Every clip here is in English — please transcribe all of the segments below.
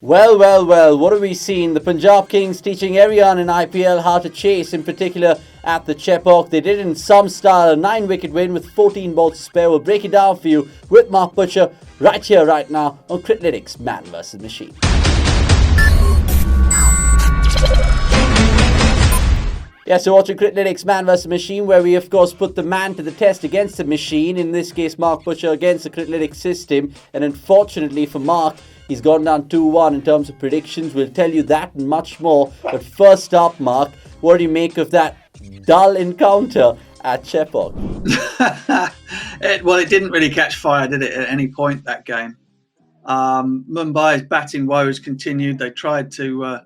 Well, what have we seen? The Punjab Kings teaching everyone in IPL how to chase, in particular at the Chepauk. They did it in some style, a 9-wicket win with 14 balls to spare. We'll break it down for you with Mark Butcher right here, right now on Criclytics Man vs. Machine. Yeah, so watching Criclytics Man vs. Machine, where we of course put the man to the test against the machine. In this case, Mark Butcher against the Criclytics system. And unfortunately for Mark, he's gone down 2-1 in terms of predictions. We'll tell you that and much more. But first up, Mark, what do you make of that dull encounter at Chepauk? It didn't really catch fire, did it, at any point, that game? Mumbai's batting woes continued. They tried to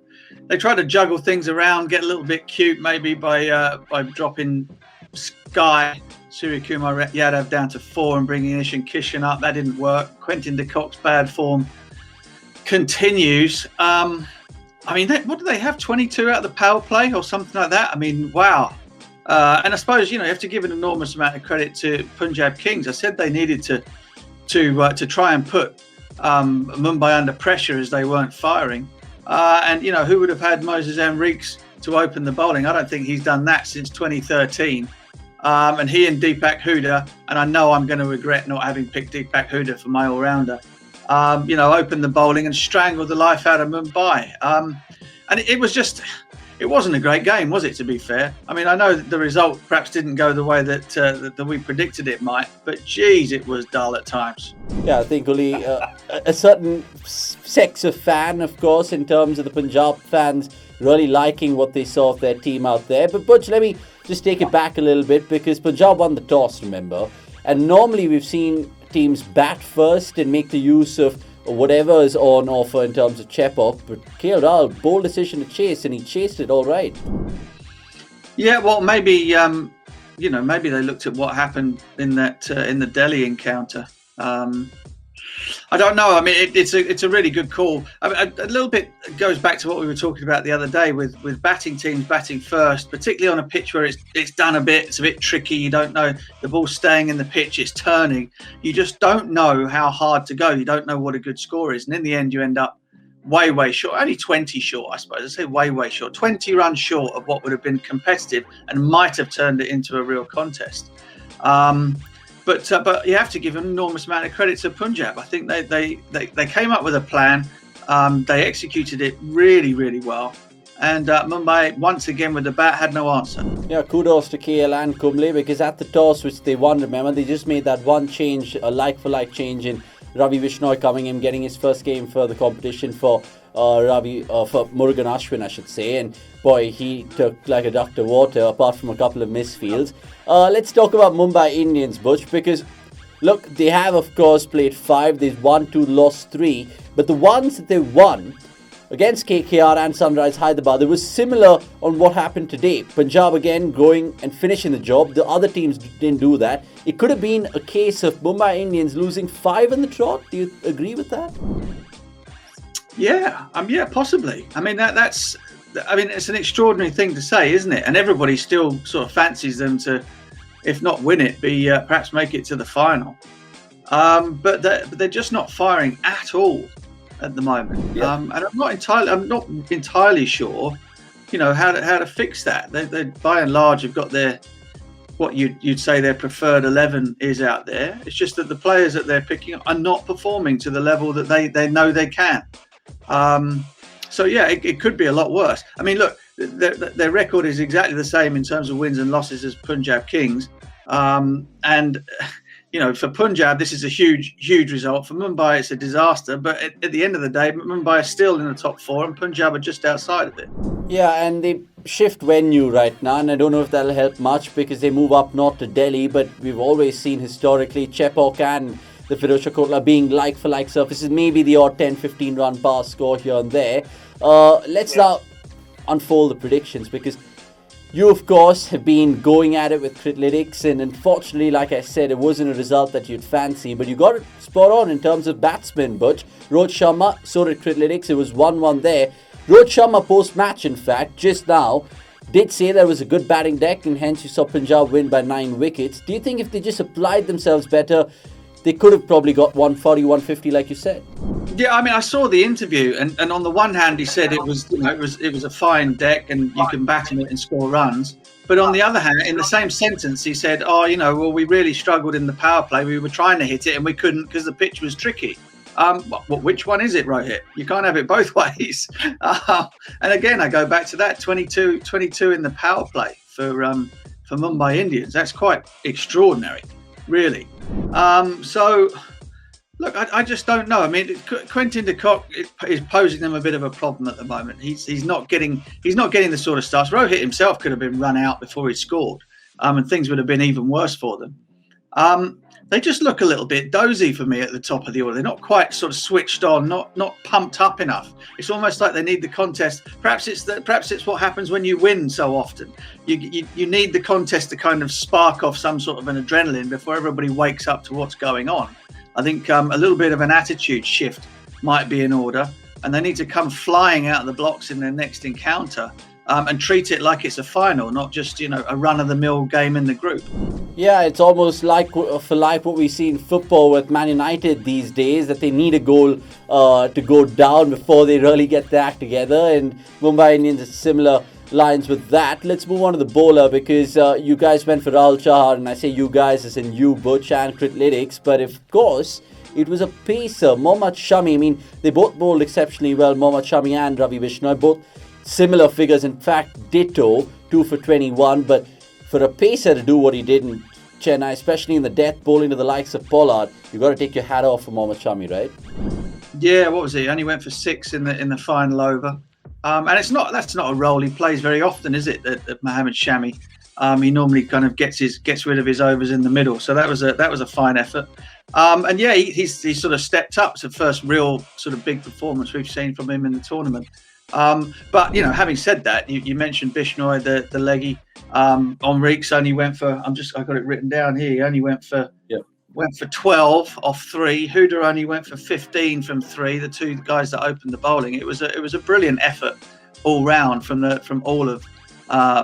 juggle things around, get a little bit cute maybe by dropping Suryakumar Yadav down to 4 and bringing Ishan Kishan up. That didn't work. Quentin de Kock's bad form continues. What do they have? 22 out of the power play or something like that? I mean, wow. And I suppose you have to give an enormous amount of credit to Punjab Kings. I said they needed to try and put Mumbai under pressure as they weren't firing. And who would have had Moses Henriques to open the bowling? I don't think he's done that since 2013. And he and Deepak Hooda, and I know I'm going to regret not having picked Deepak Hooda for my all-rounder, opened the bowling and strangled the life out of Mumbai. And it wasn't a great game, was it, to be fair? I mean, I know that the result perhaps didn't go the way that we predicted it might, but geez, it was dull at times. Yeah, I think only a certain sex of fan, of course, in terms of the Punjab fans really liking what they saw of their team out there. But Butch, let me just take it back a little bit, because Punjab won the toss, remember? And normally we've seen teams bat first and make the use of whatever is on offer in terms of Chepauk, but KL Rahul, bold decision to chase, and he chased it all right. Yeah, well, maybe maybe they looked at what happened in the Delhi encounter. I don't know. I mean, it's a really good call. I mean, a little bit goes back to what we were talking about the other day with batting teams batting first, particularly on a pitch where it's done a bit. It's a bit tricky. You don't know, the ball's staying in the pitch, it's turning. You just don't know how hard to go. You don't know what a good score is, and in the end, you end up way short. Only 20 short, I suppose. I say way short. 20 runs short of what would have been competitive and might have turned it into a real contest. But you have to give an enormous amount of credit to Punjab. I think they came up with a plan. They executed it really well. And Mumbai, once again with the bat, had no answer. Yeah, kudos to KL and Kumble, because at the toss, which they won, remember, they just made that one change, a like-for-like change in Ravi Bishnoi coming in, getting his first game for the competition for Murugan Ashwin, I should say. And boy, he took like a duck to water, apart from a couple of misfields. Let's talk about Mumbai Indians, Butch, because look, they have of course played 5. They've won 2, lost 3. But the ones that they won against KKR and Sunrise Hyderabad, it was similar on what happened today. Punjab again going and finishing the job. The other teams didn't do that. It could have been a case of Mumbai Indians losing 5 in the trot. Do you agree with that? Yeah, possibly. I mean, it's an extraordinary thing to say, isn't it? And everybody still sort of fancies them to, if not win it, perhaps make it to the final. But they're just not firing at all at the moment. Yeah. And I'm not entirely sure, how to fix that. They by and large have got their, what you'd say their preferred 11 is out there. It's just that the players that they're picking are not performing to the level that they know they can. So yeah, it could be a lot worse. I mean, look, their record is exactly the same in terms of wins and losses as Punjab Kings. And for Punjab, this is a huge result. For Mumbai, it's a disaster. But at the end of the day, Mumbai is still in the top 4 and Punjab are just outside of it. Yeah, and they shift venue right now, and I don't know if that'll help much because they move up north to Delhi. But we've always seen historically Chepauk and the Firozshah Kotla being like-for-like surfaces, maybe the odd 10-15 run pass score here and there. Let's now unfold the predictions, because you, of course, have been going at it with Criclytics, and unfortunately, like I said, it wasn't a result that you'd fancy, but you got it spot on in terms of batsmen, Butch. Rohit Sharma, so did Criclytics. It was 1-1 there. Rohit Sharma, post-match, in fact, just now, did say there was a good batting deck, and hence you saw Punjab win by 9 wickets. Do you think if they just applied themselves better, they could have probably got 140, 150, like you said. Yeah, I mean, I saw the interview, and on the one hand, he said it was a fine deck, and you can batten it and score runs. But on the other hand, in the same sentence, he said, "Oh, well, we really struggled in the power play. We were trying to hit it, and we couldn't because the pitch was tricky." Which one is it, Rohit? You can't have it both ways. And again, I go back to that 22 in the power play for Mumbai Indians. That's quite extraordinary, really. So. Look, I just don't know. I mean, Quintin de Kock is posing them a bit of a problem at the moment. He's not getting the sort of starts. Rohit himself could have been run out before he scored, and things would have been even worse for them. They just look a little bit dozy for me at the top of the order. They're not quite sort of switched on, not pumped up enough. It's almost like they need the contest. Perhaps it's what happens when you win so often. You need the contest to kind of spark off some sort of an adrenaline before everybody wakes up to what's going on. I think a little bit of an attitude shift might be in order, and they need to come flying out of the blocks in their next encounter and treat it like it's a final, not just a run-of-the-mill game in the group. Yeah, it's almost like what we see in football with Man United these days, that they need a goal to go down before they really get their act together, and Mumbai Indians are similar lines with that. Let's move on to the bowler, because you guys went for Rahul Chahar, and I say you guys as in you, Butch, and Criclytics, but of course it was a pacer, Mohammad Shami. I mean, they both bowled exceptionally well, Mohammad Shami and Ravi Bishnoi, both similar figures, in fact ditto, 2 for 21, but for a pacer to do what he did in Chennai, especially in the death bowling to the likes of Pollard, you got to take your hat off for Mohammad Shami, right? Yeah, what was he? Only went for 6 in the final over. And that's not a role he plays very often, is it? That Mohammad Shami, he normally kind of gets rid of his overs in the middle. So that was a fine effort. And yeah, he's sort of stepped up. It's the first real sort of big performance we've seen from him in the tournament. But having said that, you mentioned Bishnoi, the leggy. Enrique's only went for. I got it written down here. He only went for. Went for 12 off 3. Huda only went for 15 from 3. The two guys that opened the bowling. It was a brilliant effort all round from all of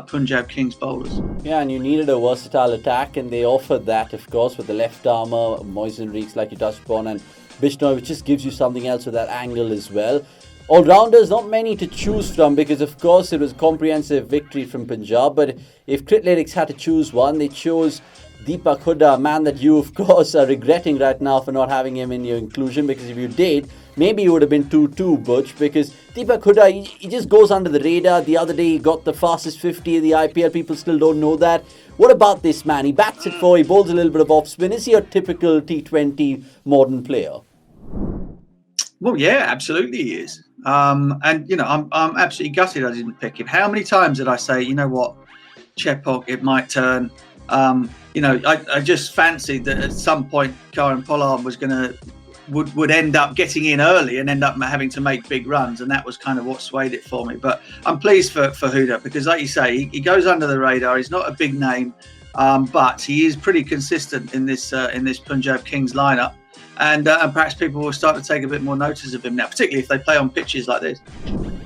Punjab Kings bowlers. Yeah, and you needed a versatile attack, and they offered that, of course, with the left armour, Moise Enriques, like you touched upon, and Bishnoi, which just gives you something else with that angle as well. All-rounders, not many to choose from, because of course it was a comprehensive victory from Punjab, but if Criclytics had to choose one, they chose Deepak Hooda, a man that you, of course, are regretting right now for not having him in your inclusion, because if you did, maybe it would have been 2-2, Butch, because Deepak Hooda, he just goes under the radar. The other day, he got the fastest 50 in the IPL. People still don't know that. What about this man? He bats it 4, he bowls a little bit of off-spin. Is he a typical T20 modern player? Well, yeah, absolutely he is. And, I'm absolutely gutted I didn't pick him. How many times did I say, you know what, Chepauk, it might turn. I just fancied that at some point Kieron Pollard would end up getting in early and end up having to make big runs, and that was kind of what swayed it for me. But I'm pleased for Huda, because, like you say, he goes under the radar. He's not a big name, but he is pretty consistent in this Punjab Kings lineup, and perhaps people will start to take a bit more notice of him now, particularly if they play on pitches like this.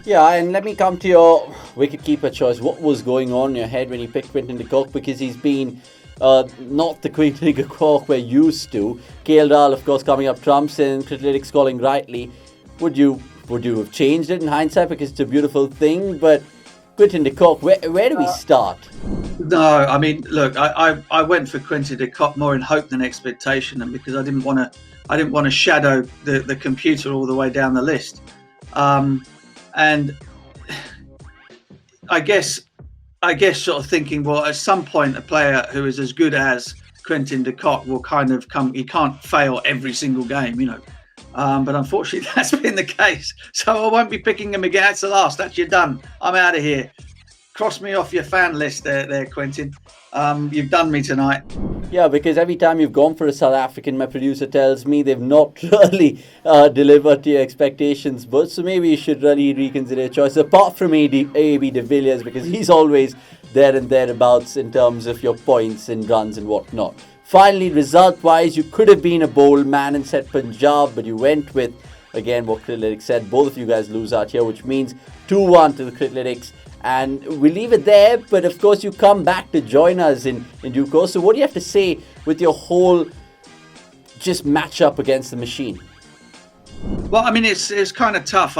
Yeah, and let me come to your wicket-keeper choice. What was going on in your head when you picked Quintin de Kock? Because he's been not the Quintin de Kock we're used to. KL Rahul, of course, coming up trumps, and Criclytics calling rightly. Would you have changed it in hindsight? Because it's a beautiful thing, but Quintin de Kock, where do we start? No, I mean, look, I went for Quintin de Kock more in hope than expectation, and because I didn't want to shadow the computer all the way down the list. And I guess sort of thinking, well, at some point, a player who is as good as Quintin de Kock will kind of come. He can't fail every single game, But unfortunately, that's been the case. So I won't be picking him again. That's the last. That's you're done. I'm out of here. Cross me off your fan list there, Quintin. You've done me tonight. Yeah, because every time you've gone for a South African, my producer tells me they've not really delivered to your expectations. But so maybe you should really reconsider your choice. Apart from A.B. de Villiers, because he's always there and thereabouts in terms of your points and runs and whatnot. Finally, result-wise, you could have been a bold man and said Punjab, but you went with, again, what Criclytics said. Both of you guys lose out here, which means 2-1 to the Criclytics. And we leave it there, but of course you come back to join us in due course. So what do you have to say with your whole just match up against the machine? Well, I mean, it's kind of tough.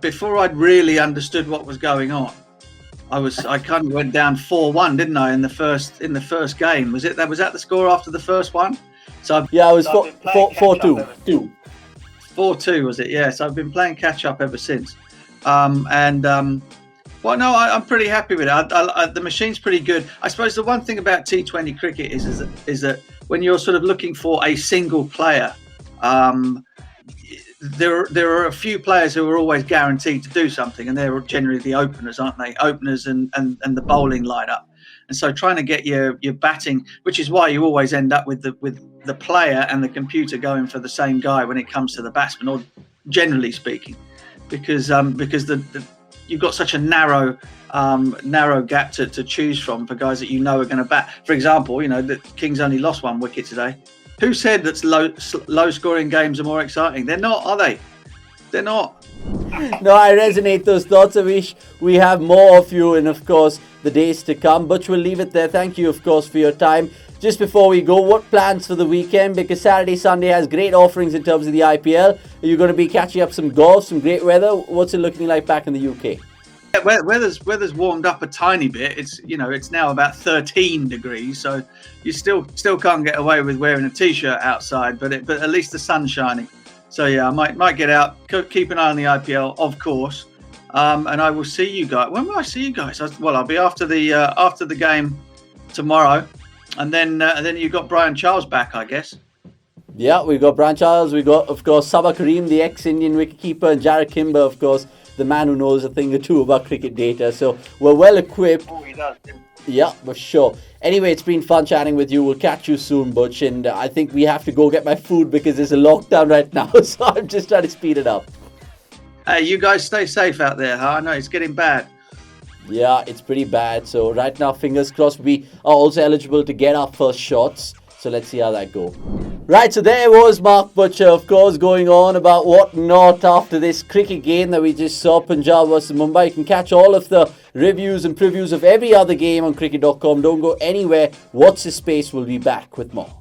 Before I'd really understood what was going on, I kind of went down 4-1, didn't I, in the first game? Was that the score after the first one? So it was 4-2. 4-2 was it? Yes, I've been playing catch up ever since. Well, no, I'm pretty happy with it. The machine's pretty good. I suppose the one thing about T20 cricket is that when you're sort of looking for a single player, there are a few players who are always guaranteed to do something, and they're generally the openers, aren't they? Openers and the bowling lineup. And so trying to get your batting, which is why you always end up with the player and the computer going for the same guy when it comes to the batsman, or generally speaking, because you've got such a narrow gap to choose from for guys that are going to bat. For example, that Kings only lost 1 wicket today. Who said that low scoring games are more exciting? They're not, are they? They're not. No, I resonate those thoughts. I wish we have more of you in, of course, the days to come. But we'll leave it there. Thank you, of course, for your time. Just before we go, what plans for the weekend? Because Saturday, Sunday has great offerings in terms of the IPL. Are you going to be catching up some golf, some great weather? What's it looking like back in the UK? Yeah, weather's warmed up a tiny bit. It's now about 13 degrees, so you still can't get away with wearing a t-shirt outside. But at least the sun's shining. So yeah, I might get out, keep an eye on the IPL, of course, and I will see you guys. When will I see you guys? Well, I'll be after the game tomorrow, and then you've got Brian Charles back, I guess. Yeah, we've got Brian Charles. We've got, of course, Sabah Kareem, the ex-Indian wicket-keeper, and Jarrod Kimber, of course, the man who knows a thing or two about cricket data. So we're well equipped. Oh, he does. Yeah, for sure. Anyway, it's been fun chatting with you. We'll catch you soon, Butch. And I think we have to go get my food because there's a lockdown right now. So I'm just trying to speed it up. Hey, you guys stay safe out there, huh? I know it's getting bad. Yeah, it's pretty bad. So right now, fingers crossed, we are also eligible to get our first shots. So let's see how that goes. Right, so there was Mark Butcher, of course, going on about what not after this cricket game that we just saw, Punjab versus Mumbai. You can catch all of the reviews and previews of every other game on cricket.com. Don't go anywhere. Watch this space. We'll be back with more.